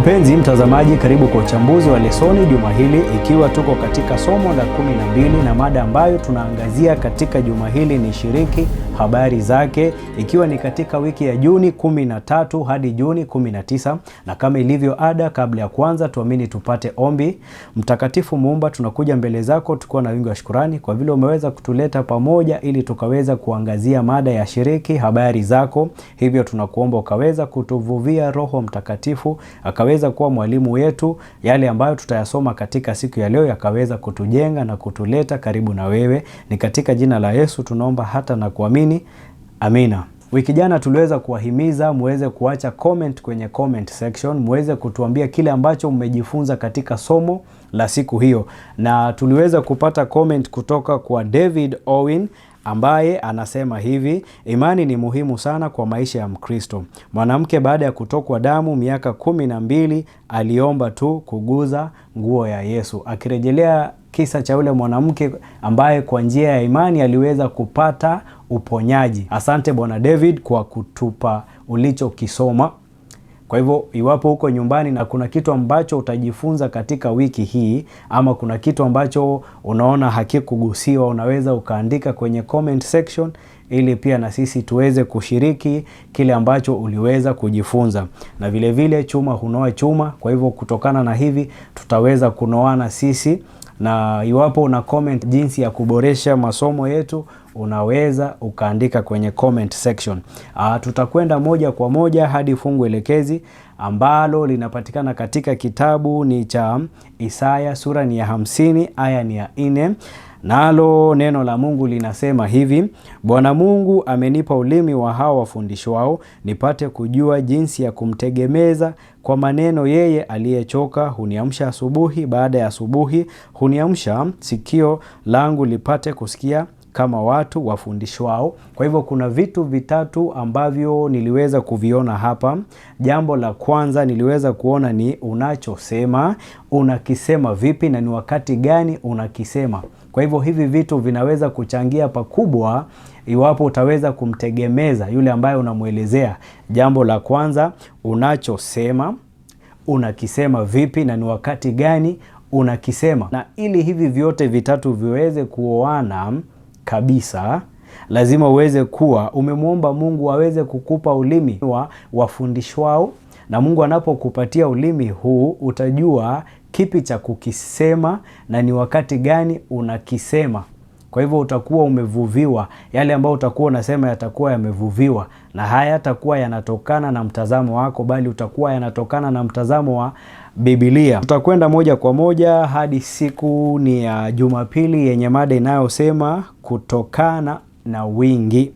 Mpenzi mtazamaji, karibu kwa uchambuzi wa lesoni juma hili, ikiwa tuko katika somo la 12 na mada ambayo tunaangazia katika juma hili ni shiriki habari zake, ikiwa ni katika wiki ya Juni 13 hadi Juni 19. Na kama ilivyo ada, kabla ya kwanza tuamini tupate ombi. Mtakatifu Muumba, tunakuja mbele zako tukiwa na wingi wa shukrani kwa vile umeweza kutuleta pamoja ili tukaweza kuangazia mada ya shiriki habari zako. Hivyo tunakuomba ukaweza kutuvuvia Roho Mtakatifu, akaweza kuwa mwalimu wetu, yale ambayo tutayasoma katika siku ya leo yakaweza kutujenga na kutuleta karibu na wewe. Ni katika jina la Yesu tunaomba hata na kuamini. Amina. Wiki jana tuliweza kuwahimiza muweze kuacha comment kwenye comment section, muweze kutuambia kile ambacho mmejifunza katika somo la siku hiyo. Na tuliweza kupata comment kutoka kwa David Owen ambaye anasema hivi: imani ni muhimu sana kwa maisha ya Mkristo. Mwanamke baada ya kutokwa damu miaka 12 aliomba tu kuguza nguo ya Yesu, akirejelea kisa cha yule mwanamke ambaye kwa njia ya imani aliweza kupata uponyaji. Asante Bwana David kwa kutupa ulichokisoma. Kwa hivyo iwapo huko nyumbani na kuna kitu ambacho utajifunza katika wiki hii, ama kuna kitu ambacho unaona hakikugusiwa, unaweza ukaandika kwenye comment section ili pia na sisi tuweze kushiriki kile ambacho uliweza kujifunza. Na vile vile chuma hunoa chuma, kwa hivyo kutokana na hivi tutaweza kunoana sisi. Na iwapo una comment jinsi ya kuboresha masomo yetu, unaweza ukaandika kwenye comment section. Tutakwenda moja kwa moja hadi fungu elekezi ambalo linapatikana katika kitabu ni cha Isaya, sura ni ya 50, aya ni ya 4. Nalo neno la Mungu linasema hivi: Bwana Mungu amenipa ulimi wa hao wafundishwao, nipate kujua jinsi ya kumtegemeza kwa maneno. Yeye aliyechoka huniamsha asubuhi baada ya asubuhi, huniamsha sikio langu lipate kusikia kama watu wafundishwao. Kwa hivyo kuna vitu vitatu ambavyo niliweza kuviona hapa. Jambo la kwanza niliweza kuona ni unachosema, unakisema vipi na ni wakati gani unakisema. Kwa hivyo hivi vitu vinaweza kuchangia pakubwa iwapo utaweza kumtegemeza yule ambaye unamuelezea. Jambo la kwanza, unachosema, unakisema vipi na ni wakati gani unakisema. Na ili hivi vyote vitatu viweze kuoana kabisa, lazima uweze kuwa umemuomba Mungu aweze kukupa ulimi wa wafundishwao. Na Mungu anapokupatia ulimi huu, utajua kipi cha kukisema na ni wakati gani unakisema. Kwa hivyo utakuwa umevuviwa, yale ambayo utakuwa unasema yatakuwa yamevuviwa, na haya yatakuwa yanatokana na mtazamo wako, bali utakuwa yanatokana na mtazamo wa Biblia. Tutakwenda moja kwa moja hadi siku ni ya Jumapili yenye mada inayosema kutokana na wingi.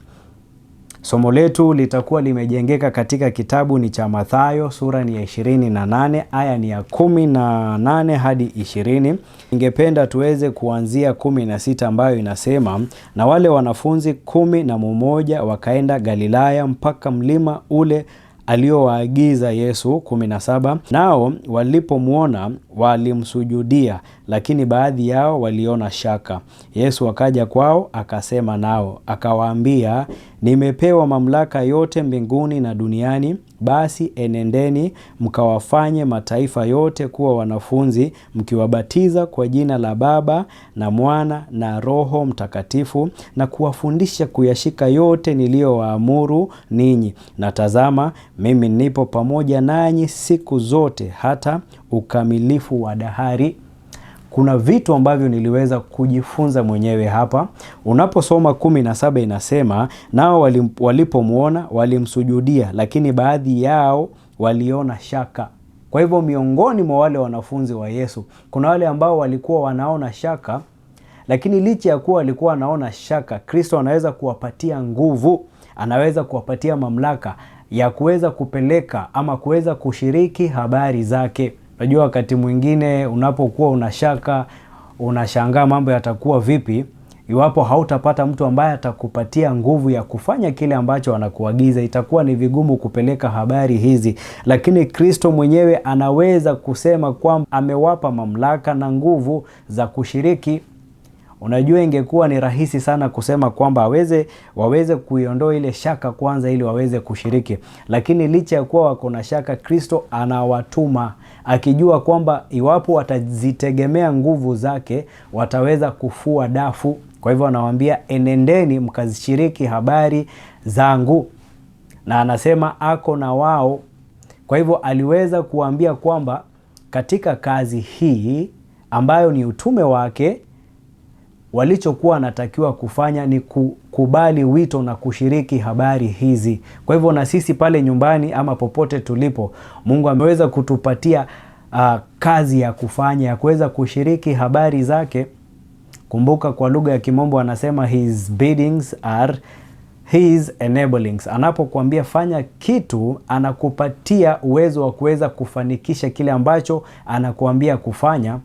Somo letu litakuwa limejengeka katika kitabu ni cha Mathayo, sura ni ya 28, aya ni ya 18 hadi 20. Ningependa tuweze kuanzia 16 ambayo inasema: na wale wanafunzi 11 wakaenda Galilaya mpaka mlima ule aliowaagiza Yesu. 17 nao walipomwona walimsujudia, lakini baadhi yao waliona shaka. Yesu akaja kwao akasema nao akawaambia, nimepewa mamlaka yote mbinguni na duniani. Basi enendeni mkawafanye mataifa yote kuwa wanafunzi, mkiwabatiza kwa jina la Baba na Mwana na Roho Mtakatifu, na kuwafundisha kuyashika yote niliyowaamuru ninyi. Na tazama, mimi nipo pamoja nanyi siku zote hata ukamilifu wa dahari. Kuna vitu ambavyo niliweza kujifunza mwenyewe hapa. Unaposoma 17 inasema, nao walipomwona walimsujudia, lakini baadhi yao waliona shaka. Kwa hivyo miongoni mwa wale wanafunzi wa Yesu, kuna wale ambao walikuwa wanaona shaka, lakini licha ya kuwa walikuwa wanaona shaka, Kristo anaweza kuwapatia nguvu, anaweza kuwapatia mamlaka ya kuweza kupeleka ama kuweza kushiriki habari zake. Unajua wakati mwingine unapokuwa unashaka, unashangaa mambo yatakuwa vipi, iwapo hautapata mtu ambaye atakupatia nguvu ya kufanya kile ambacho anakuagiza, itakuwa ni vigumu kupeleka habari hizi. Lakini Kristo mwenyewe anaweza kusema kwamba amewapa mamlaka na nguvu za kushiriki. Unajua, ingekuwa ni rahisi sana kusema kwamba waweze kuiondoa ile shaka kwanza ili waweze kushiriki. Lakini licha ya kuwa wako na shaka, Kristo anawatuma akijua kwamba iwapo watazitegemea nguvu zake wataweza kufua dafu. Kwa hivyo anawaambia, enendeni mkazishiriki habari zangu. Na anasema ako na wao. Kwa hivyo aliweza kuambia kwamba katika kazi hii ambayo ni utume wake, walichokuwa wanatakiwa kufanya ni kukubali wito na kushiriki habari hizi. Kwa hivyo na sisi pale nyumbani ama popote tulipo, Mungu ameweza kutupatia kazi ya kufanya, ya kuweza kushiriki habari zake. Kumbuka kwa lugha ya Kimombo anasema his biddings are his enablings. Anapokuambia fanya kitu, anakupatia uwezo wa kuweza kufanikisha kile ambacho anakuambia kufanya.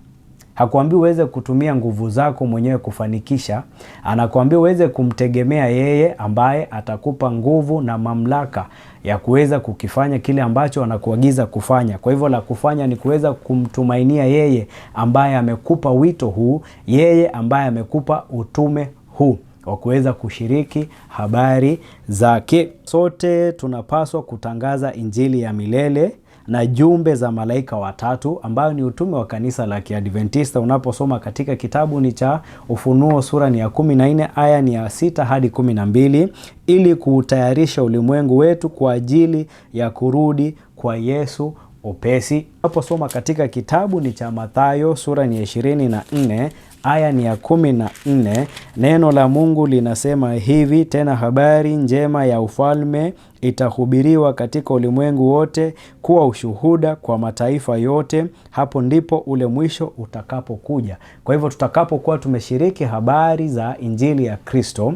Hakuambii uweze kutumia nguvu zako mwenyewe kufanikisha. Anakuambia uweze kumtegemea yeye ambaye atakupa nguvu na mamlaka ya kuweza kukifanya kile ambacho anakuagiza kufanya. Kwa hivyo la kufanya ni kuweza kumtumainia yeye ambaye amekupa wito huu, yeye ambaye amekupa utume huu wa kuweza kushiriki habari zake. Sote tunapaswa kutangaza injili ya milele na jumbe za malaika watatu, ambayo ni utume wa kanisa la Kiadventista. Unaposoma katika kitabu ni cha Ufunuo sura ni ya 14 aya ni ya 6 hadi 12, ili kuutayarisha ulimwengu wetu kwa ajili ya kurudi kwa Yesu upesi. Unaposoma katika kitabu ni cha Mathayo sura ni ya 24 aya ni ya 14, neno la Mungu linasema hivi: tena habari njema ya ufalme itahubiriwa katika ulimwengu wote kuwa ushuhuda kwa mataifa yote, hapo ndipo ule mwisho utakapokuja. Kwa hivyo tutakapokuwa tumeshiriki habari za injili ya Kristo,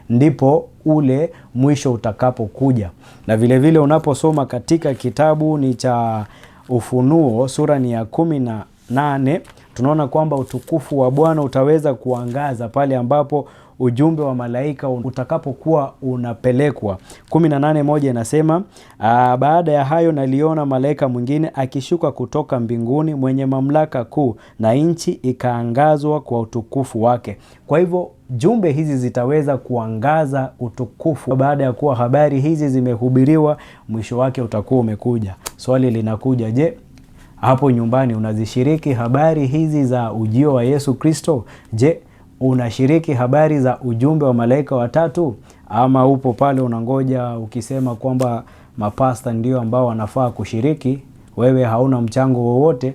ndipo ule mwisho utakapokuja. Na vile vile unaposoma katika kitabu ni cha Ufunuo sura ni ya 18, tunaona kwamba utukufu wa Bwana utaweza kuangaza pale ambapo ujumbe wa malaika utakapokuwa unapelekwa. 18:1 inasema, baada ya hayo naliona malaika mwingine akishuka kutoka mbinguni, mwenye mamlaka kuu, na nchi ikaangazwa kwa utukufu wake. Kwa hivyo jumbe hizi zitaweza kuangaza utukufu. Baada ya kuwa habari hizi zimehubiriwa, mwisho wake utakuwa umekuja. Swali linakuja, je, hapo nyumbani unazishiriki habari hizi za ujio wa Yesu Kristo? Je, unashiriki habari za ujumbe wa malaika watatu? Ama upo pale unangoja ukisema kwamba mapasta ndio ambao wanafaa kushiriki, wewe hauna mchango wowote?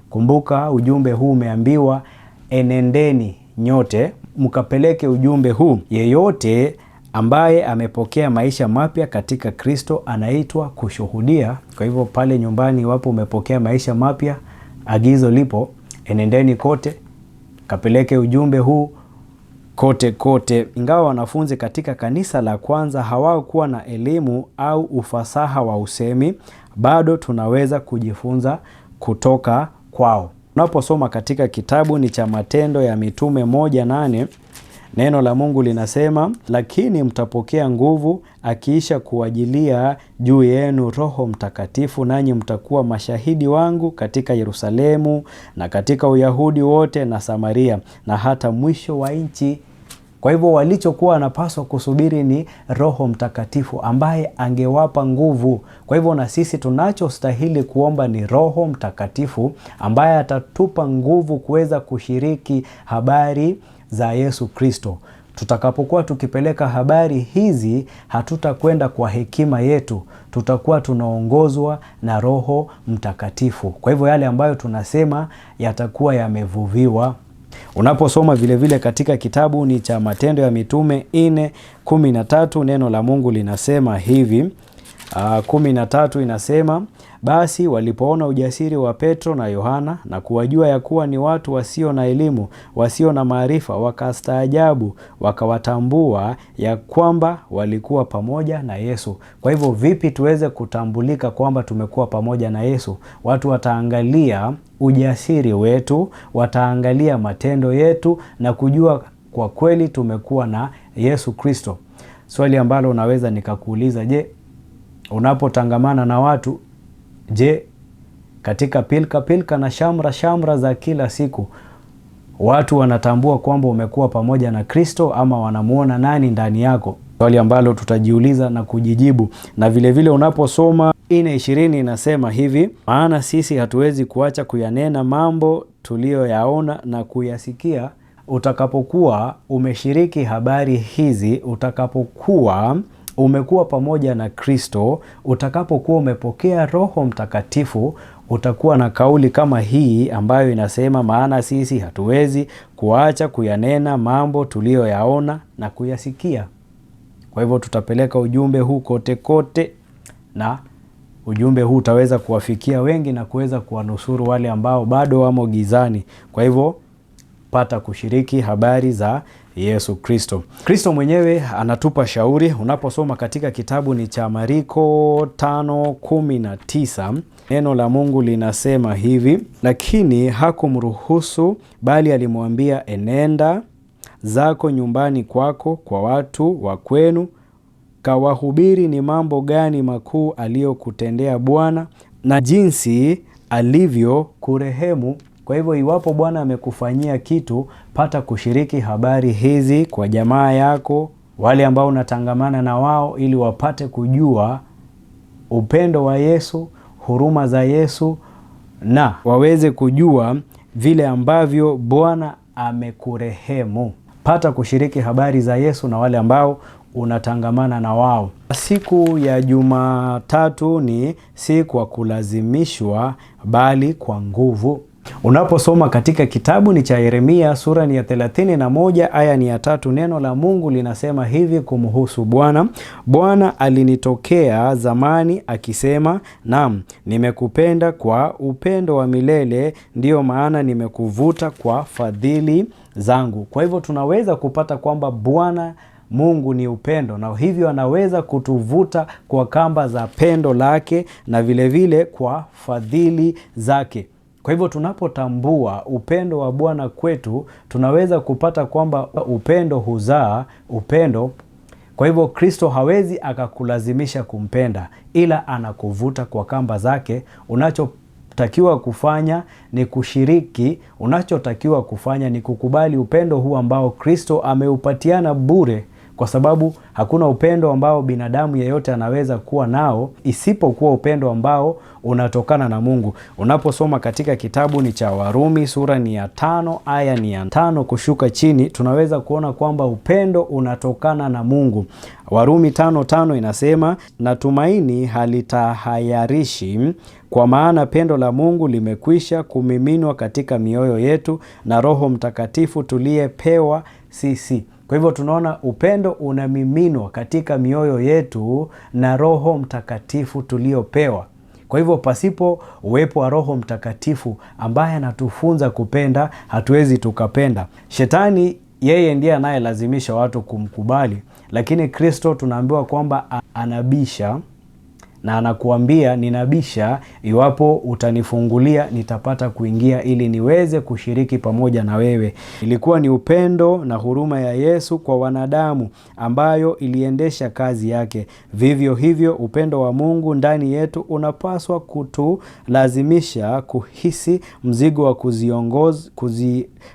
Kumbuka ujumbe huu umeambiwa, enendeni nyote mkapeleke ujumbe huu. Yeyote ambaye amepokea maisha mapya katika Kristo anaitwa kushuhudia. Kwa hivyo pale nyumbani, iwapo umepokea maisha mapya, agizo lipo, enendeni kote kapeleke ujumbe huu kote kote. Ingawa wanafunzi katika kanisa la kwanza hawakuwa na elimu au ufasaha wa usemi, bado tunaweza kujifunza kutoka kwao. Unaposoma katika kitabu ni cha Matendo ya Mitume 1:8, neno la Mungu linasema, lakini mtapokea nguvu akiisha kuwajilia juu yenu Roho Mtakatifu, nanyi mtakuwa mashahidi wangu katika Yerusalemu na katika Uyahudi wote na Samaria na hata mwisho wa nchi. Kwa hivyo walichokuwa wanapaswa kusubiri ni Roho Mtakatifu ambaye angewapa nguvu. Kwa hivyo na sisi tunachostahili kuomba ni Roho Mtakatifu ambaye atatupa nguvu kuweza kushiriki habari za Yesu Kristo. Tutakapokuwa tukipeleka habari hizi, hatutakwenda kwa hekima yetu, tutakuwa tunaongozwa na Roho Mtakatifu. Kwa hivyo yale ambayo tunasema yatakuwa yamevuviwa. Unaposoma vile vile katika kitabu ni cha Matendo ya Mitume 4:13, neno la Mungu linasema hivi. 13 inasema, basi walipoona ujasiri wa Petro na Yohana na kuwajua ya kuwa ni watu wasio na elimu, wasio na maarifa, wakastaajabu, wakawatambua ya kwamba walikuwa pamoja na Yesu. Kwa hivyo vipi tuweze kutambulika kwamba tumekuwa pamoja na Yesu? Watu wataangalia ujasiri wetu, wataangalia matendo yetu na kujua kwa kweli tumekuwa na Yesu Kristo. Swali ambalo unaweza nikakuuliza, je, unapotangamana na watu, je, katika pilka pilka na shamra za kila siku, watu wanatambua kwamba umekuwa pamoja na Kristo, ama wanamuona nani ndani yako? Swali ambalo tutajiuliza na kujijibu. Na vile vile unaposoma 4:20 inasema hivi, maana sisi hatuwezi kuacha kuyanena mambo tuliyoyaona na kuyasikia. Utakapokuwa umeshiriki habari hizi, utakapokuwa umekuwa pamoja na Kristo, utakapokuwa umepokea Roho Mtakatifu, utakuwa na kauli kama hii ambayo inasema, maana sisi hatuwezi kuacha kuyanena mambo tuliyoyaona na kuyasikia. Kwa hivyo tutapeleka ujumbe huu kote kote, na ujumbe huu utaweza kuwafikia wengi na kuweza kuwanusuru wale ambao bado wamo gizani. Kwa hivyo pata kushiriki habari za Yesu Kristo. Kristo mwenyewe anatupa shauri. Unaposoma katika kitabu ni cha Marko 5:19, neno la Mungu linasema hivi, lakini hakumruhusu, bali alimwambia, enenda zako nyumbani kwako kwa watu wa kwenu, kawahubiri ni mambo gani makuu aliyokutendea Bwana na jinsi alivyo kurehemu. Kwa hivyo iwapo Bwana amekufanyia kitu, pata kushiriki habari hizi kwa jamaa yako, wale ambao unatangamana na wao, ili wapate kujua upendo wa Yesu, huruma za Yesu, na waweze kujua vile ambavyo Bwana amekurehemu. Pata kushiriki habari za Yesu na wale ambao unatangamana na wao. Siku ya Jumatatu ni si kwa kulazimishwa, bali kwa nguvu. Unaposoma katika kitabu ni cha Yeremia sura ni ya 31 aya ni ya 3, neno la Mungu linasema hivi kumhusu Bwana, Bwana alinitokea zamani akisema, naam, nimekupenda kwa upendo wa milele, ndiyo maana nimekuvuta kwa fadhili zangu. Kwa hivyo tunaweza kupata kwamba Bwana Mungu ni upendo, na hivyo anaweza kutuvuta kwa kamba za pendo lake na vile vile kwa fadhili zake. Kwa hivyo tunapotambua upendo wa Bwana kwetu, tunaweza kupata kwamba upendo huzaa upendo. Kwa hivyo Kristo hawezi akakulazimisha kumpenda, ila anakuvuta kwa kamba zake. Unachotakiwa kufanya ni kushiriki, unachotakiwa kufanya ni kukubali upendo huu ambao Kristo ameupatiana bure, kwa sababu hakuna upendo ambao binadamu yeyote anaweza kuwa nao isipokuwa upendo ambao unatokana na Mungu. Unaposoma katika kitabu ni cha Warumi sura ni ya 5 aya ni ya 5 kushuka chini, tunaweza kuona kwamba upendo unatokana na Mungu. Warumi 5:5 inasema, na tumaini halitahayarishi, kwa maana pendo la Mungu limekwisha kumiminwa katika mioyo yetu na Roho Mtakatifu tuliyepewa sisi. Kwa hivyo tunaona upendo unamiminwa katika mioyo yetu na Roho Mtakatifu tuliopewa. Kwa hivyo pasipo uwepo wa Roho Mtakatifu ambaye anatufunza kupenda, hatuwezi tukapenda. Shetani yeye ndiye anayelazimisha watu kumkubali, lakini Kristo tunaambiwa kwamba anabisha, na anakuambia, ninabisha, iwapo utanifungulia nitapata kuingia ili niweze kushiriki pamoja na wewe. Ilikuwa ni upendo na huruma ya Yesu kwa wanadamu ambayo iliendesha kazi yake. Vivyo hivyo upendo wa Mungu ndani yetu unapaswa kutulazimisha kuhisi mzigo wa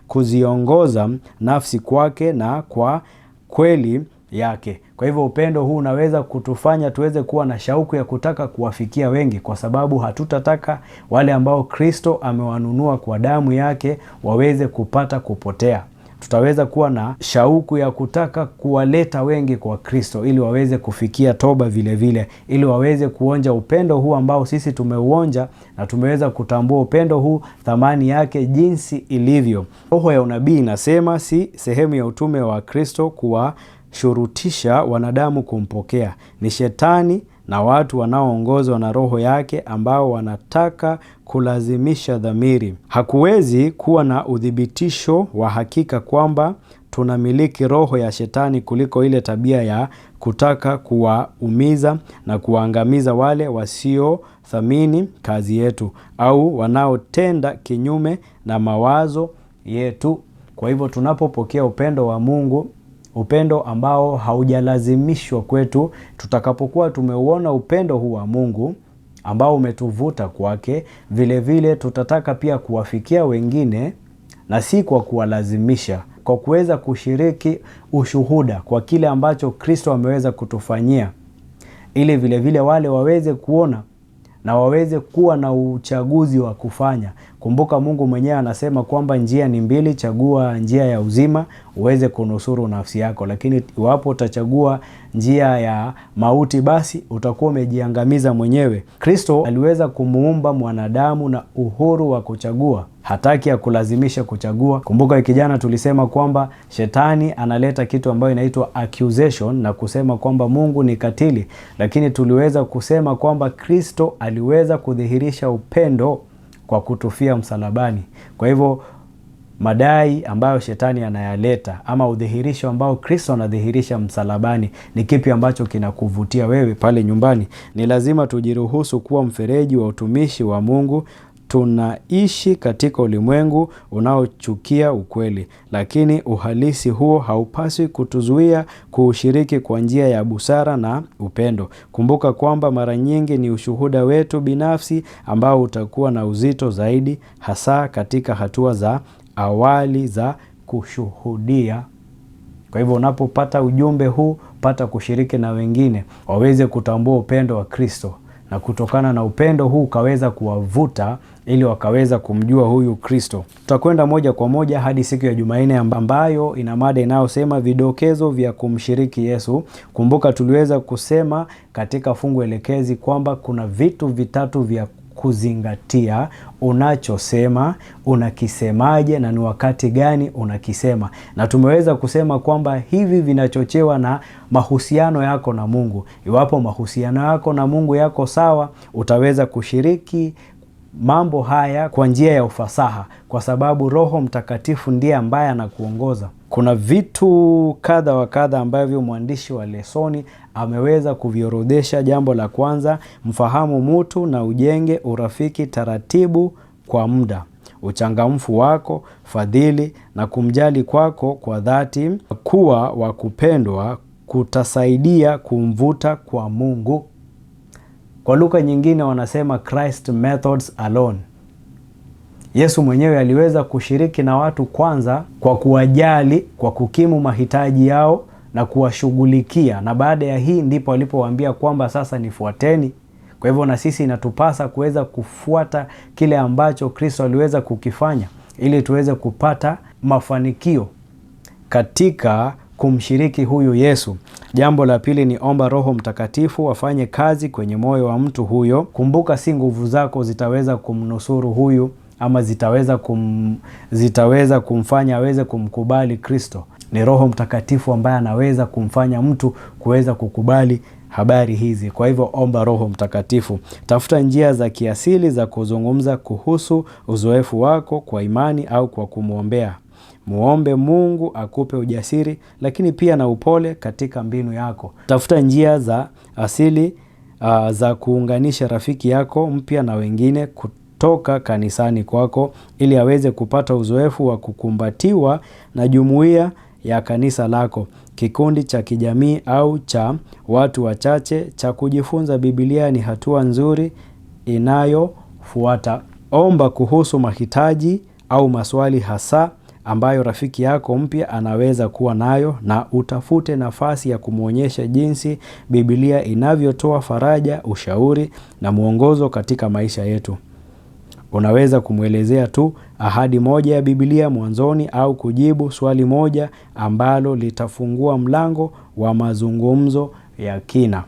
kuziongoza nafsi kwake na kwa kweli yake. Kwa hivyo upendo huu unaweza kutufanya tuweze kuwa na shauku ya kutaka kuwafikia wengi, kwa sababu hatutataka wale ambao Kristo amewanunua kwa damu yake waweze kupata kupotea. Tutaweza kuwa na shauku ya kutaka kuwaleta wengi kwa Kristo ili waweze kufikia toba vile vile, ili waweze kuonja upendo huu ambao sisi tumeuonja, na tumeweza kutambua upendo huu thamani yake jinsi ilivyo. Roho ya unabii inasema si sehemu ya utume wa Kristo kuwashurutisha wanadamu kumpokea. Ni Shetani na watu wanaoongozwa na roho yake ambao wanataka kulazimisha dhamiri. Hakuwezi kuwa na uthibitisho wa hakika kwamba tunamiliki roho ya Shetani kuliko ile tabia ya kutaka kuwaumiza na kuwaangamiza wale wasiothamini kazi yetu au wanaotenda kinyume na mawazo yetu. Kwa hivyo tunapopokea upendo wa Mungu, upendo ambao haujalazimishwa kwetu, tutakapokuwa tumeuona upendo huu wa Mungu ambao umetuvuta kwake, vile vile tutataka pia kuwafikia wengine na si kwa kuwalazimisha, kwa kuweza kushiriki ushuhuda kwa kile ambacho Kristo ameweza kutufanyia, ili vile vile wale waweze kuona na waweze kuwa na uchaguzi wa kufanya. Kumbuka Mungu mwenyewe anasema kwamba njia ni mbili, chagua njia ya uzima uweze kunusuru nafsi yako. Lakini iwapo utachagua njia ya mauti, basi utakuwa umejiangamiza mwenyewe. Kristo aliweza kumuumba mwanadamu na uhuru wa kuchagua. Hataki ya kulazimisha kuchagua. Kumbuka wiki jana tulisema kwamba shetani analeta kitu ambayo inaitwa accusation na kusema kwamba Mungu ni katili. Lakini tuliweza kusema kwamba Kristo aliweza kudhihirisha upendo kwa kutufia msalabani. Kwa hivyo madai ambayo shetani anayaleta ama udhihirisho ambao Kristo anadhihirisha msalabani, ni kipi ambacho kinakuvutia wewe pale nyumbani? Ni lazima tujiruhusu kuwa mfereji wa utumishi wa Mungu. Tunaishi katika ulimwengu unaochukia ukweli, lakini uhalisi huo haupaswi kutuzuia kuushiriki kwa njia ya busara na upendo. Kumbuka kwamba mara nyingi ni ushuhuda wetu binafsi ambao utakuwa na uzito zaidi, hasa katika hatua za awali za kushuhudia. Kwa hivyo unapopata ujumbe huu, pata kushiriki na wengine waweze kutambua upendo wa Kristo, na kutokana na upendo huu ukaweza kuwavuta ili wakaweza kumjua huyu Kristo. Tutakwenda moja kwa moja hadi siku ya Jumanne ambayo ina mada inayosema vidokezo vya kumshiriki Yesu. Kumbuka tuliweza kusema katika fungu elekezi kwamba kuna vitu vitatu vya kuzingatia: unachosema, unakisemaje, na ni wakati gani unakisema. Na tumeweza kusema kwamba hivi vinachochewa na mahusiano yako na Mungu. Iwapo mahusiano yako na Mungu yako sawa, utaweza kushiriki mambo haya kwa njia ya ufasaha, kwa sababu Roho Mtakatifu ndiye ambaye anakuongoza. Kuna vitu kadha wa kadha ambavyo mwandishi wa lesoni ameweza kuviorodhesha. Jambo la kwanza, mfahamu mtu na ujenge urafiki taratibu kwa muda. Uchangamfu wako, fadhili na kumjali kwako kwa dhati, kuwa wa kupendwa kutasaidia kumvuta kwa Mungu. Kwa lugha nyingine wanasema Christ methods alone. Yesu mwenyewe aliweza kushiriki na watu kwanza kwa kuwajali, kwa kukimu mahitaji yao na kuwashughulikia, na baada ya hii ndipo alipowaambia kwamba sasa nifuateni. Kwa hivyo na sisi inatupasa kuweza kufuata kile ambacho Kristo aliweza kukifanya ili tuweze kupata mafanikio katika kumshiriki huyu Yesu. Jambo la pili ni omba Roho Mtakatifu afanye kazi kwenye moyo wa mtu huyo. Kumbuka si nguvu zako zitaweza kumnusuru huyu ama zitaweza kumfanya aweze kumkubali Kristo. Ni Roho Mtakatifu ambaye anaweza kumfanya mtu kuweza kukubali habari hizi. Kwa hivyo omba Roho Mtakatifu. Tafuta njia za kiasili za kuzungumza kuhusu uzoefu wako kwa imani au kwa kumwombea. Muombe Mungu akupe ujasiri lakini pia na upole katika mbinu yako. Tafuta njia za asili za kuunganisha rafiki yako mpya na wengine kutoka kanisani kwako ili aweze kupata uzoefu wa kukumbatiwa na jumuiya ya kanisa lako, kikundi cha kijamii au cha watu wachache cha kujifunza Biblia ni hatua nzuri inayofuata. Omba kuhusu mahitaji au maswali hasa ambayo rafiki yako mpya anaweza kuwa nayo, na utafute nafasi ya kumwonyesha jinsi Biblia inavyotoa faraja, ushauri na mwongozo katika maisha yetu. Unaweza kumwelezea tu ahadi moja ya Biblia mwanzoni au kujibu swali moja ambalo litafungua mlango wa mazungumzo ya kina.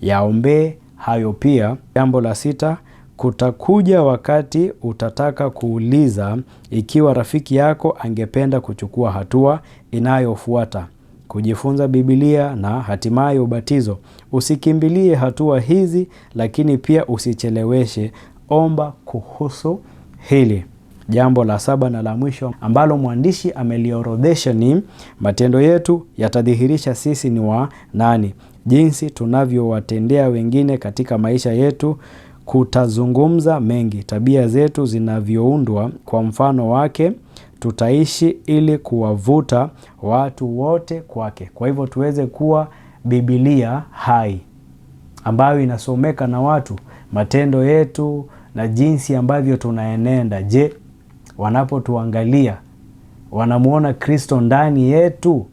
Yaombee hayo pia. Jambo la sita, kutakuja wakati utataka kuuliza ikiwa rafiki yako angependa kuchukua hatua inayofuata, kujifunza Biblia na hatimaye ubatizo. Usikimbilie hatua hizi, lakini pia usicheleweshe. Omba kuhusu hili. Jambo la saba na la mwisho ambalo mwandishi ameliorodhesha ni matendo yetu yatadhihirisha sisi ni wa nani. Jinsi tunavyowatendea wengine katika maisha yetu kutazungumza mengi. Tabia zetu zinavyoundwa kwa mfano wake, tutaishi ili kuwavuta watu wote kwake. Kwa hivyo tuweze kuwa Biblia hai ambayo inasomeka na watu. Matendo yetu na jinsi ambavyo tunaenenda, je, wanapotuangalia wanamuona Kristo ndani yetu?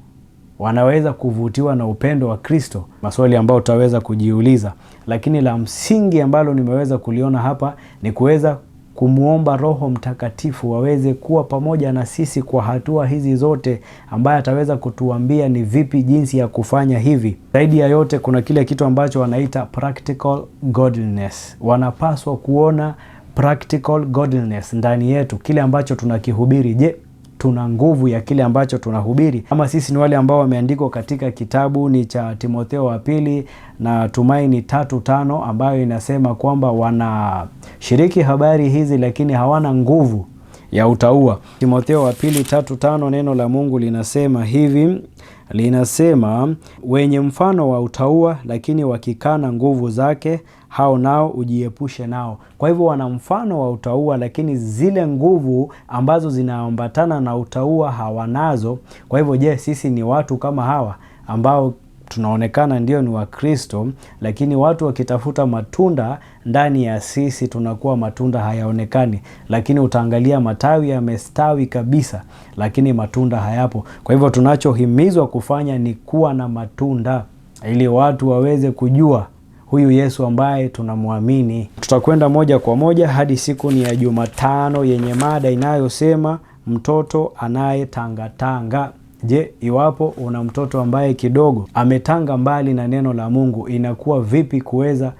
Wanaweza kuvutiwa na upendo wa Kristo? Maswali ambayo utaweza kujiuliza, lakini la msingi ambalo nimeweza kuliona hapa ni kuweza kumuomba Roho Mtakatifu waweze kuwa pamoja na sisi kwa hatua hizi zote, ambaye ataweza kutuambia ni vipi jinsi ya kufanya hivi. Zaidi ya yote, kuna kile kitu ambacho wanaita practical godliness. Wanapaswa kuona practical godliness ndani yetu, kile ambacho tunakihubiri. Je, tuna nguvu ya kile ambacho tunahubiri? Ama sisi ni wale ambao wameandikwa katika kitabu ni cha Timotheo wa pili na Tumaini 3:5 ambayo inasema kwamba wanashiriki habari hizi lakini hawana nguvu ya utauwa. Timotheo wa pili 3:5 neno la Mungu linasema hivi, linasema wenye mfano wa utauwa lakini wakikana nguvu zake, hao nao ujiepushe nao. Kwa hivyo wana mfano wa utauwa lakini zile nguvu ambazo zinaambatana na utauwa hawanazo. Kwa hivyo je, sisi ni watu kama hawa ambao tunaonekana ndio ni wa Kristo, lakini watu wakitafuta matunda ndani ya sisi tunakuwa matunda hayaonekani, lakini utaangalia matawi yamestawi kabisa lakini matunda hayapo. Kwa hivyo tunachohimizwa kufanya ni kuwa na matunda ili watu waweze kujua huyu Yesu ambaye tunamwamini. Tutakwenda moja kwa moja hadi siku ni ya Jumatano yenye mada inayosema mtoto anayetangatanga. Je, iwapo una mtoto ambaye kidogo ametanga mbali na neno la Mungu, inakuwa vipi kuweza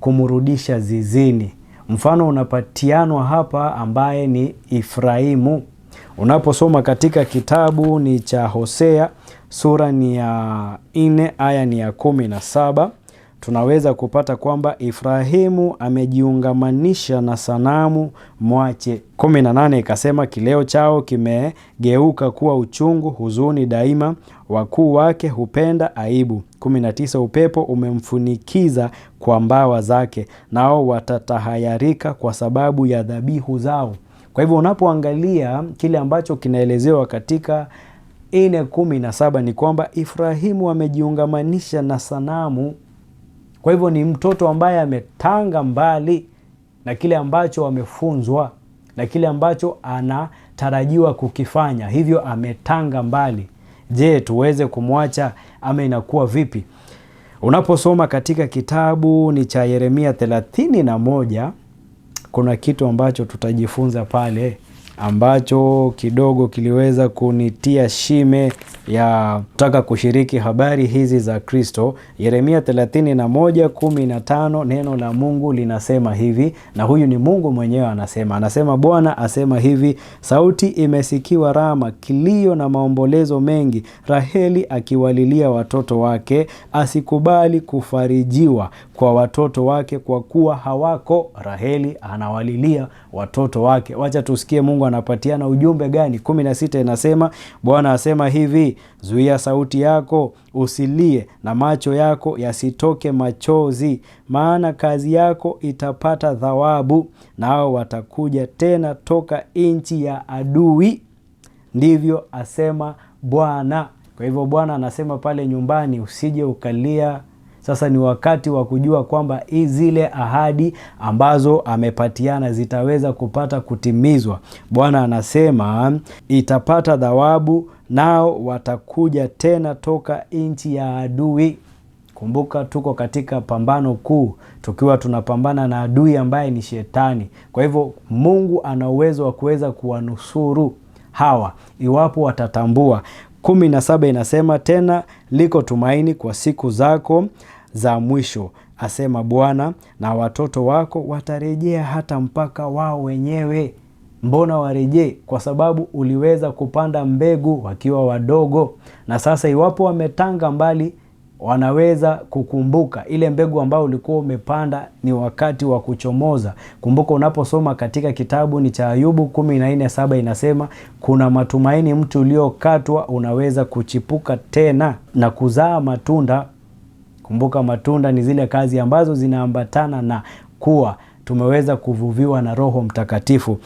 kumrudisha zizini? Mfano unapatianwa hapa ambaye ni Efraimu. Unaposoma katika kitabu ni cha Hosea sura ni ya 4 aya ni ya 17, tunaweza kupata kwamba Efraimu amejiungamanisha na sanamu mwache. 18 ikasema kileo chao kimegeuka kuwa uchungu, huzuni daima, wakuu wake hupenda aibu. 19 upepo umemfunikiza kwa mbawa zake, nao watatahayarika kwa sababu ya dhabihu zao. Kwa hivyo unapoangalia kile ambacho kinaelezewa katika 4:17 ni kwamba Efraimu amejiungamanisha na sanamu. Kwa hivyo ni mtoto ambaye ametanga mbali na kile ambacho amefunzwa na kile ambacho anatarajiwa kukifanya, hivyo ametanga mbali. Je, tuweze kumwacha ama inakuwa vipi? Unaposoma katika kitabu ni cha Yeremia 31, kuna kitu ambacho tutajifunza pale ambacho kidogo kiliweza kunitia shime ya kutaka kushiriki habari hizi za Kristo. Yeremia 31:15 neno la Mungu linasema hivi, na huyu ni Mungu mwenyewe anasema Bwana asema hivi, sauti imesikiwa Rama, kilio na maombolezo mengi, Raheli akiwalilia watoto wake, asikubali kufarijiwa kwa watoto wake kwa kuwa hawako. Raheli anawalilia watoto wake. Wacha tusikie Mungu anapatiana ujumbe gani. 16 inasema Bwana asema hivi, zuia sauti yako usilie na macho yako yasitoke machozi, maana kazi yako itapata thawabu, nao watakuja tena toka nchi ya adui, ndivyo asema Bwana. Kwa hivyo Bwana anasema pale nyumbani usije ukalia. Sasa ni wakati wa kujua kwamba zile ahadi ambazo amepatiana zitaweza kupata kutimizwa. Bwana anasema itapata thawabu, nao watakuja tena toka nchi ya adui. Kumbuka tuko katika pambano kuu, tukiwa tunapambana na adui ambaye ni Shetani. Kwa hivyo Mungu ana uwezo wa kuweza kuwanusuru hawa iwapo watatambua. 17 inasema tena liko tumaini kwa siku zako za mwisho, asema Bwana, na watoto wako watarejea hata mpaka wao wenyewe. Mbona warejee? Kwa sababu uliweza kupanda mbegu wakiwa wadogo, na sasa iwapo wametanga mbali wanaweza kukumbuka ile mbegu ambayo ulikuwa umepanda. Ni wakati wa kuchomoza. Kumbuka unaposoma katika kitabu ni cha Ayubu 14:7 inasema kuna matumaini, mti uliokatwa unaweza kuchipuka tena na kuzaa matunda. Kumbuka matunda ni zile kazi ambazo zinaambatana na kuwa tumeweza kuvuviwa na Roho Mtakatifu.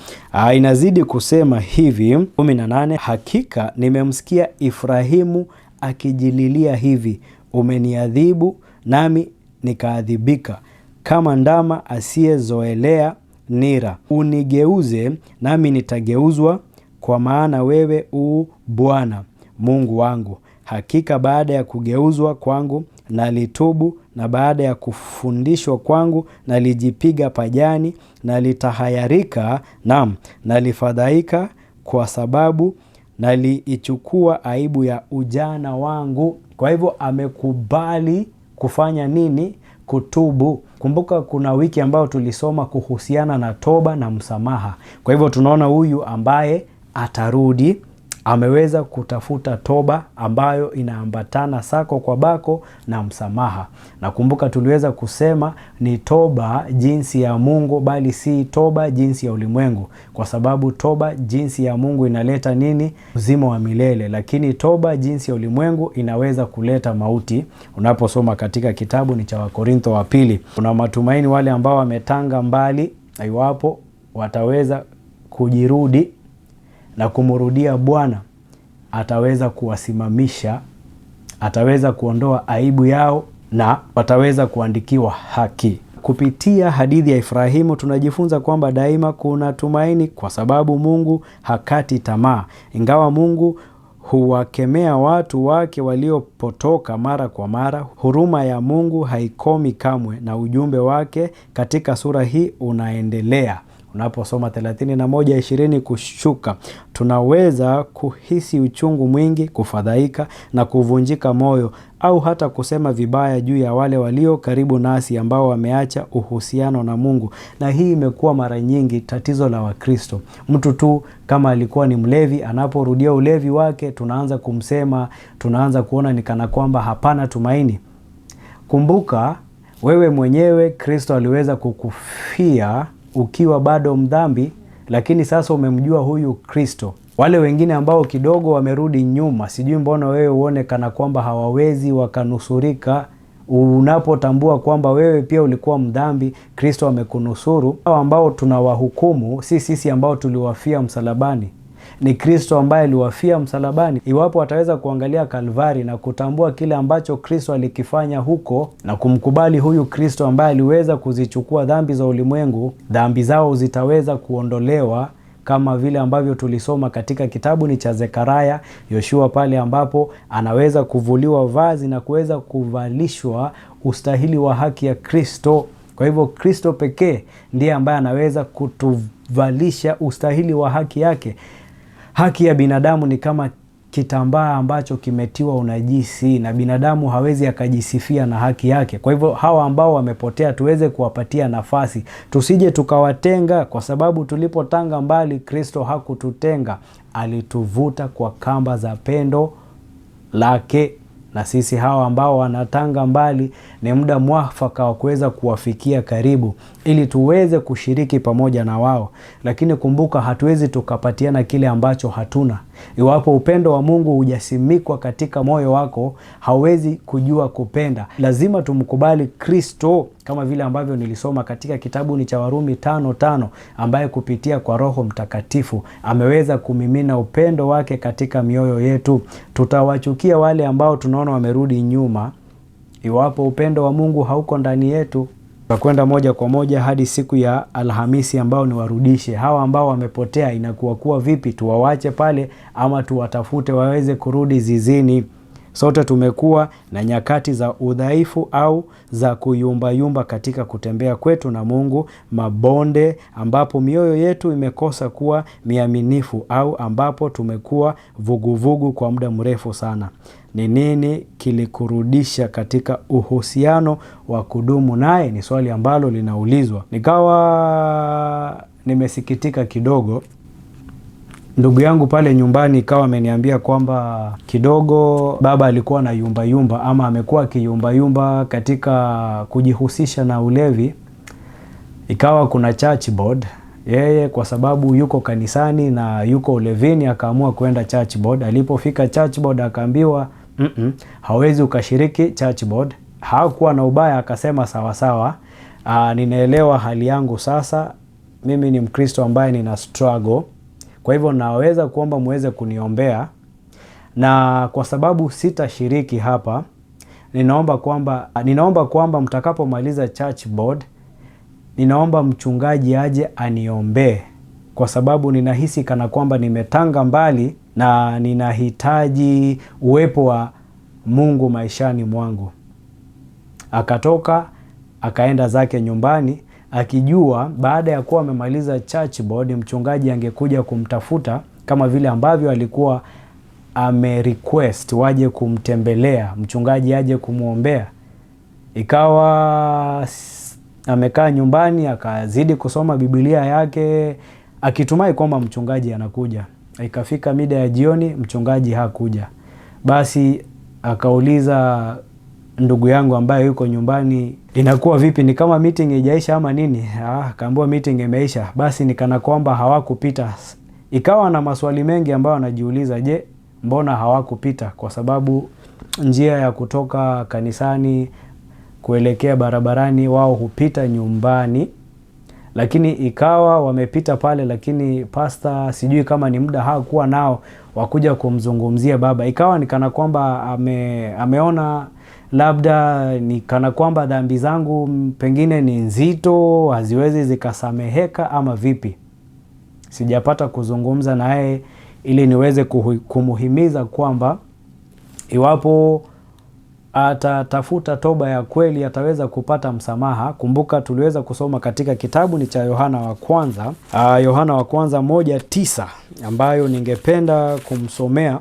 Inazidi kusema hivi 18, hakika nimemsikia Efraimu akijililia hivi, umeniadhibu nami nikaadhibika, kama ndama asiyezoelea nira. Unigeuze nami nitageuzwa, kwa maana wewe u Bwana Mungu wangu. Hakika baada ya kugeuzwa kwangu nalitubu, na baada ya kufundishwa kwangu nalijipiga pajani, nalitahayarika, naam, nalifadhaika, kwa sababu naliichukua aibu ya ujana wangu. Kwa hivyo amekubali kufanya nini? Kutubu. Kumbuka kuna wiki ambayo tulisoma kuhusiana na toba na msamaha. Kwa hivyo tunaona huyu ambaye atarudi ameweza kutafuta toba ambayo inaambatana sako kwa bako na msamaha. Na kumbuka tuliweza kusema ni toba jinsi ya Mungu, bali si toba jinsi ya ulimwengu, kwa sababu toba jinsi ya Mungu inaleta nini? Uzima wa milele, lakini toba jinsi ya ulimwengu inaweza kuleta mauti. Unaposoma katika kitabu ni cha Wakorintho wa pili, kuna matumaini wale ambao wametanga mbali, iwapo wataweza kujirudi na kumrudia Bwana, ataweza kuwasimamisha, ataweza kuondoa aibu yao na wataweza kuandikiwa haki. Kupitia hadithi ya Efraimu tunajifunza kwamba daima kuna tumaini, kwa sababu Mungu hakati tamaa. Ingawa Mungu huwakemea watu wake waliopotoka mara kwa mara, huruma ya Mungu haikomi kamwe, na ujumbe wake katika sura hii unaendelea. Unaposoma 31:20 kushuka, tunaweza kuhisi uchungu mwingi, kufadhaika na kuvunjika moyo, au hata kusema vibaya juu ya wale walio karibu nasi ambao wameacha uhusiano na Mungu. Na hii imekuwa mara nyingi tatizo la Wakristo. Mtu tu kama alikuwa ni mlevi, anaporudia ulevi wake tunaanza kumsema, tunaanza kuona ni kana kwamba hapana tumaini. Kumbuka wewe mwenyewe Kristo aliweza kukufia ukiwa bado mdhambi, lakini sasa umemjua huyu Kristo. Wale wengine ambao kidogo wamerudi nyuma, sijui mbona wewe uone kana kwamba hawawezi wakanusurika. Unapotambua kwamba wewe pia ulikuwa mdhambi, Kristo amekunusuru. Hao ambao tunawahukumu si sisi ambao tuliwafia msalabani, ni Kristo ambaye aliwafia msalabani. Iwapo ataweza kuangalia Kalvari na kutambua kile ambacho Kristo alikifanya huko na kumkubali huyu Kristo ambaye aliweza kuzichukua dhambi za ulimwengu, dhambi zao zitaweza kuondolewa, kama vile ambavyo tulisoma katika kitabu ni cha Zekaria, Yoshua, pale ambapo anaweza kuvuliwa vazi na kuweza kuvalishwa ustahili wa haki ya Kristo. Kwa hivyo Kristo pekee ndiye ambaye anaweza kutuvalisha ustahili wa haki yake. Haki ya binadamu ni kama kitambaa ambacho kimetiwa unajisi, na binadamu hawezi akajisifia na haki yake. Kwa hivyo hawa ambao wamepotea tuweze kuwapatia nafasi, tusije tukawatenga, kwa sababu tulipotanga mbali Kristo hakututenga, alituvuta kwa kamba za pendo lake. Na sisi hawa ambao wanatanga mbali ni muda mwafaka wa kuweza kuwafikia karibu, ili tuweze kushiriki pamoja na wao. Lakini kumbuka, hatuwezi tukapatiana kile ambacho hatuna. Iwapo upendo wa Mungu hujasimikwa katika moyo wako, hauwezi kujua kupenda. Lazima tumkubali Kristo, kama vile ambavyo nilisoma katika kitabu ni cha Warumi 5:5, ambaye kupitia kwa Roho Mtakatifu ameweza kumimina upendo wake katika mioyo yetu. Tutawachukia wale ambao tunaona wamerudi nyuma, iwapo upendo wa Mungu hauko ndani yetu. Tutakwenda moja kwa moja hadi siku ya Alhamisi ambao ni warudishe. Hawa ambao wamepotea inakuwa vipi? Tuwawache pale ama tuwatafute waweze kurudi zizini? Sote tumekuwa na nyakati za udhaifu au za kuyumbayumba katika kutembea kwetu na Mungu, mabonde ambapo mioyo yetu imekosa kuwa miaminifu, au ambapo tumekuwa vuguvugu kwa muda mrefu sana. Ni nini kilikurudisha katika uhusiano wa kudumu naye? Ni swali ambalo linaulizwa. Nikawa nimesikitika kidogo. Ndugu yangu pale nyumbani ikawa ameniambia kwamba kidogo baba alikuwa na yumba ama amekuwa akiyumba katika kujihusisha na ulevi. Ikawa kuna church board, yeye kwa sababu yuko kanisani na yuko ulevini akaamua kwenda church board. Alipofika church board akaambiwa hawezi ukashiriki church board. Hakuwa na ubaya, akasema sawa, ninaelewa hali yangu sasa, mimi ni Mkristo ambaye nina struggle, kwa hivyo naweza kuomba muweze kuniombea, na kwa sababu sitashiriki hapa, ninaomba kwamba mtakapomaliza church board, ninaomba mchungaji aje aniombee kwa sababu ninahisi kana kwamba nimetanga mbali na ninahitaji uwepo wa Mungu maishani mwangu. Akatoka akaenda zake nyumbani akijua baada ya kuwa amemaliza church board mchungaji angekuja kumtafuta kama vile ambavyo alikuwa request waje kumtembelea, mchungaji aje kumuombea. Ikawa amekaa nyumbani akazidi kusoma Biblia yake akitumai kwamba mchungaji anakuja. Ikafika mida ya jioni mchungaji hakuja. Basi akauliza ndugu yangu ambaye yuko nyumbani, inakuwa vipi, ni kama meeting haijaisha ama nini? Akaambiwa meeting imeisha. Basi nikana kwamba hawakupita. Ikawa na maswali mengi ambayo anajiuliza, je, mbona hawakupita? Kwa sababu njia ya kutoka kanisani kuelekea barabarani wao hupita nyumbani, lakini ikawa wamepita pale, lakini pasta sijui kama ni muda hakuwa nao wakuja kumzungumzia baba. Ikawa ni kana kwamba ameona labda ni kana kwamba dhambi zangu pengine ni nzito, haziwezi zikasameheka ama vipi. Sijapata kuzungumza naye ili niweze kumuhimiza kwamba iwapo atatafuta toba ya kweli ataweza kupata msamaha. Kumbuka tuliweza kusoma katika kitabu ni cha Yohana wa kwanza, Yohana wa kwanza 1:9 ambayo ningependa kumsomea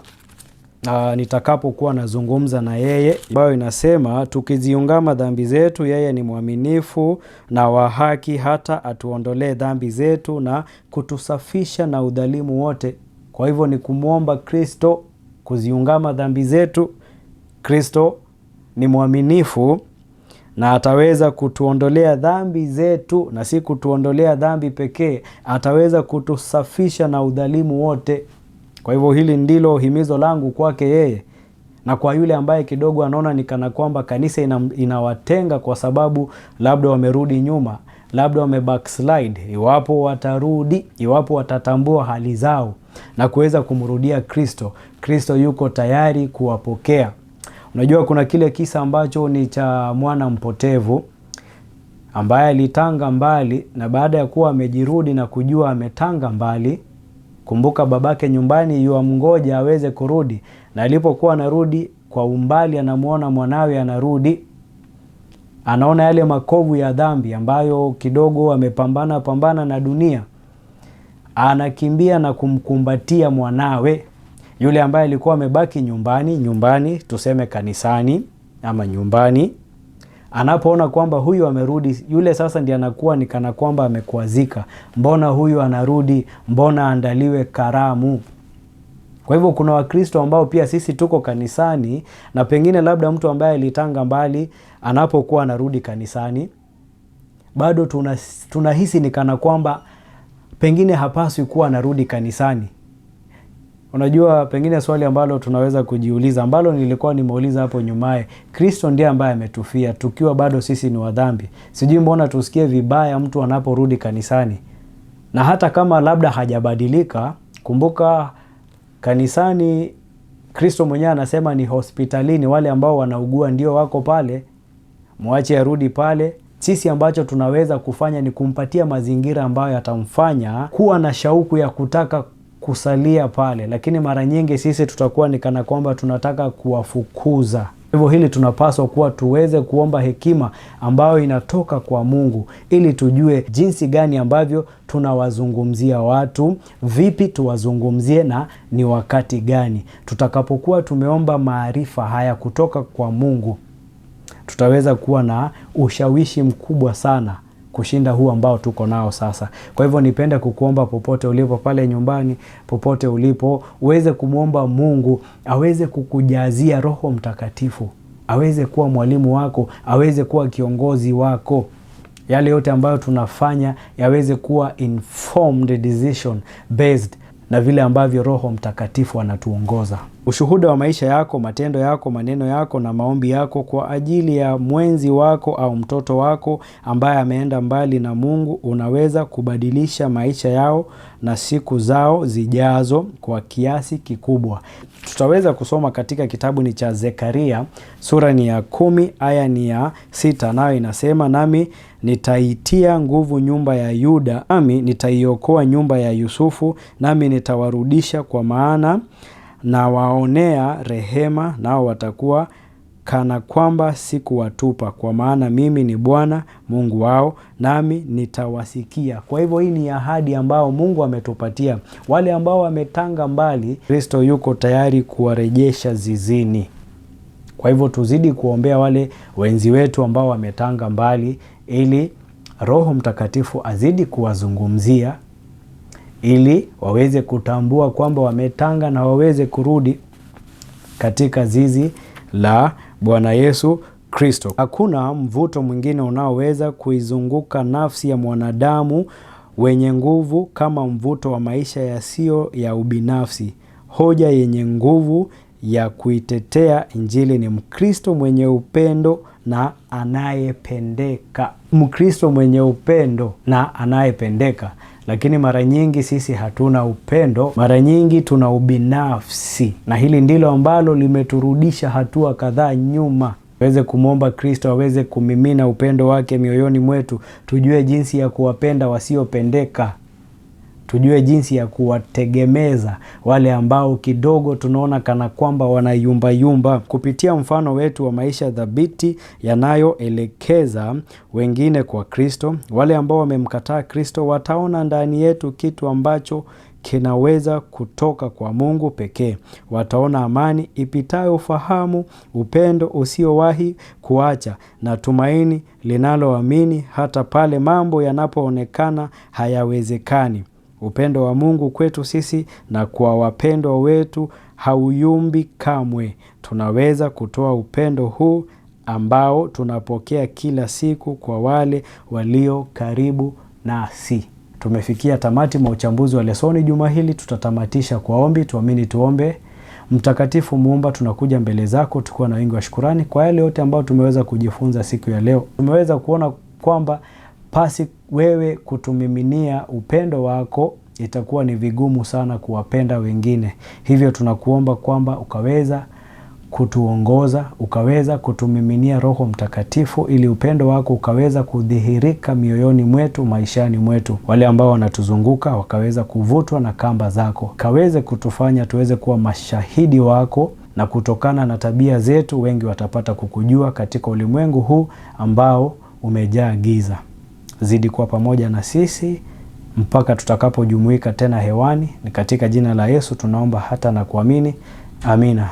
nitakapokuwa nazungumza na yeye, ambayo inasema, tukiziungama dhambi zetu yeye ni mwaminifu na wa haki hata atuondolee dhambi zetu na kutusafisha na udhalimu wote. Kwa hivyo ni kumuomba Kristo kuziungama dhambi zetu. Kristo ni mwaminifu na ataweza kutuondolea dhambi zetu, na si kutuondolea dhambi pekee, ataweza kutusafisha na udhalimu wote. Kwa hivyo hili ndilo himizo langu kwake yeye, na kwa yule ambaye kidogo anaona ni kana kwamba kanisa inawatenga kwa sababu labda wamerudi nyuma, labda backslide. Iwapo watarudi, iwapo watatambua hali zao na kuweza kumrudia Kristo, Kristo yuko tayari kuwapokea. Unajua kuna kile kisa ambacho ni cha mwana mpotevu ambaye alitanga mbali, na baada ya kuwa amejirudi na kujua ametanga mbali, kumbuka babake nyumbani yuamngoja aweze kurudi, na alipokuwa anarudi kwa umbali anamuona mwanawe anarudi, anaona yale makovu ya dhambi ambayo kidogo amepambana na dunia. Anakimbia na kumkumbatia mwanawe yule ambaye alikuwa amebaki nyumbani tuseme kanisani ama nyumbani. Anapoona kwamba huyu amerudi, yule sasa ndiye anakuwa ni kana kwamba amekwazika. Mbona huyu anarudi? Mbona andaliwe karamu? Kwa hivyo kuna Wakristo ambao pia sisi tuko kanisani, na pengine labda mtu ambaye alitanga mbali anapokuwa anarudi kanisani, bado tunahisi ni kana kwamba pengine hapaswi kuwa anarudi kanisani. Unajua pengine swali ambalo tunaweza kujiuliza, ambalo nilikuwa nimeuliza hapo nyumaye, Kristo ndiye ambaye ametufia tukiwa bado sisi ni wadhambi. Sijui mbona tusikie vibaya mtu anaporudi kanisani, na hata kama labda hajabadilika. Kumbuka kanisani Kristo mwenyewe anasema ni hospitalini, wale ambao wanaugua ndio wako pale, muache arudi pale. Sisi ambacho tunaweza kufanya ni kumpatia mazingira ambayo yatamfanya kuwa na shauku ya kutaka kusalia pale, lakini mara nyingi sisi tutakuwa ni kana kwamba tunataka kuwafukuza. Hivyo hili tunapaswa kuwa tuweze kuomba hekima ambayo inatoka kwa Mungu, ili tujue jinsi gani ambavyo tunawazungumzia watu, vipi tuwazungumzie na ni wakati gani. Tutakapokuwa tumeomba maarifa haya kutoka kwa Mungu, tutaweza kuwa na ushawishi mkubwa sana kushinda huu ambao tuko nao sasa. Kwa hivyo nipende kukuomba popote ulipo, pale nyumbani, popote ulipo, uweze kumuomba Mungu aweze kukujazia Roho Mtakatifu, aweze kuwa mwalimu wako, aweze kuwa kiongozi wako. Yale yote ambayo tunafanya yaweze kuwa informed decision based na vile ambavyo Roho Mtakatifu anatuongoza. ushuhuda wa maisha yako, matendo yako, maneno yako na maombi yako kwa ajili ya mwenzi wako au mtoto wako ambaye ameenda mbali na Mungu unaweza kubadilisha maisha yao na siku zao zijazo kwa kiasi kikubwa. Tutaweza kusoma katika kitabu ni cha Zekaria, sura ni ya 10 aya ni ya 6, nayo inasema, nami nitaitia nguvu nyumba ya Yuda, nami nitaiokoa nyumba ya Yusufu, nami nitawarudisha kwa maana na waonea rehema, nao watakuwa kana kwamba sikuwatupa, kwa maana mimi ni Bwana Mungu wao, nami nitawasikia. Kwa hivyo hii ni ahadi ambao Mungu ametupatia. Wale ambao wametanga mbali, Kristo yuko tayari kuwarejesha zizini. Kwa hivyo tuzidi kuombea wale wenzi wetu ambao wametanga mbali, ili Roho Mtakatifu azidi kuwazungumzia, ili waweze kutambua kwamba wametanga na waweze kurudi katika zizi la Bwana Yesu Kristo. Hakuna mvuto mwingine unaoweza kuizunguka nafsi ya mwanadamu wenye nguvu kama mvuto wa maisha yasiyo ya ubinafsi. Hoja yenye nguvu ya kuitetea Injili ni Mkristo mwenye upendo na anayependeka. Mkristo mwenye upendo na anayependeka. Lakini mara nyingi sisi hatuna upendo, mara nyingi tuna ubinafsi, na hili ndilo ambalo limeturudisha hatua kadhaa nyuma. Tuweze kumwomba Kristo aweze kumimina upendo wake mioyoni mwetu, tujue jinsi ya kuwapenda wasiopendeka, tujue jinsi ya kuwategemeza wale ambao kidogo tunaona kana kwamba wanayumba. Kupitia mfano wetu wa maisha thabiti yanayoelekeza wengine kwa Kristo, wale ambao wamemkataa Kristo wataona ndani yetu kitu ambacho kinaweza kutoka kwa Mungu pekee. Wataona amani ipitayo ufahamu, upendo usiowahi kuacha, na tumaini linaloamini hata pale mambo yanapoonekana hayawezekani. Upendo wa Mungu kwetu sisi na kwa wapendwa wetu hauyumbi kamwe. Tunaweza kutoa upendo huu ambao tunapokea kila siku kwa wale walio karibu nasi. Tumefikia tamati mwa uchambuzi wa lesoni juma hili. Tutatamatisha kwa ombi. Tuamini tuombe. Mtakatifu Muumba, tunakuja mbele zako tukiwa na wingi wa shukrani kwa yale yote ambao tumeweza kujifunza siku ya leo. Tumeweza kuona kwamba pasi wewe kutumiminia upendo wako itakuwa ni vigumu sana kuwapenda wengine. Hivyo tunakuomba kwamba ukaweza kutuongoza, ukaweza kutumiminia Roho Mtakatifu ili upendo wako ukaweza kudhihirika mioyoni mwetu, maishani mwetu. Wale ambao wanatuzunguka wakaweza kuvutwa na kamba zako. Kaweze kutufanya tuweze kuwa mashahidi wako, na kutokana na tabia zetu wengi watapata kukujua katika ulimwengu huu ambao umejaa giza. Zidi kuwa pamoja na sisi mpaka tutakapojumuika tena hewani. Ni katika jina la Yesu tunaomba hata na kuamini. Amina.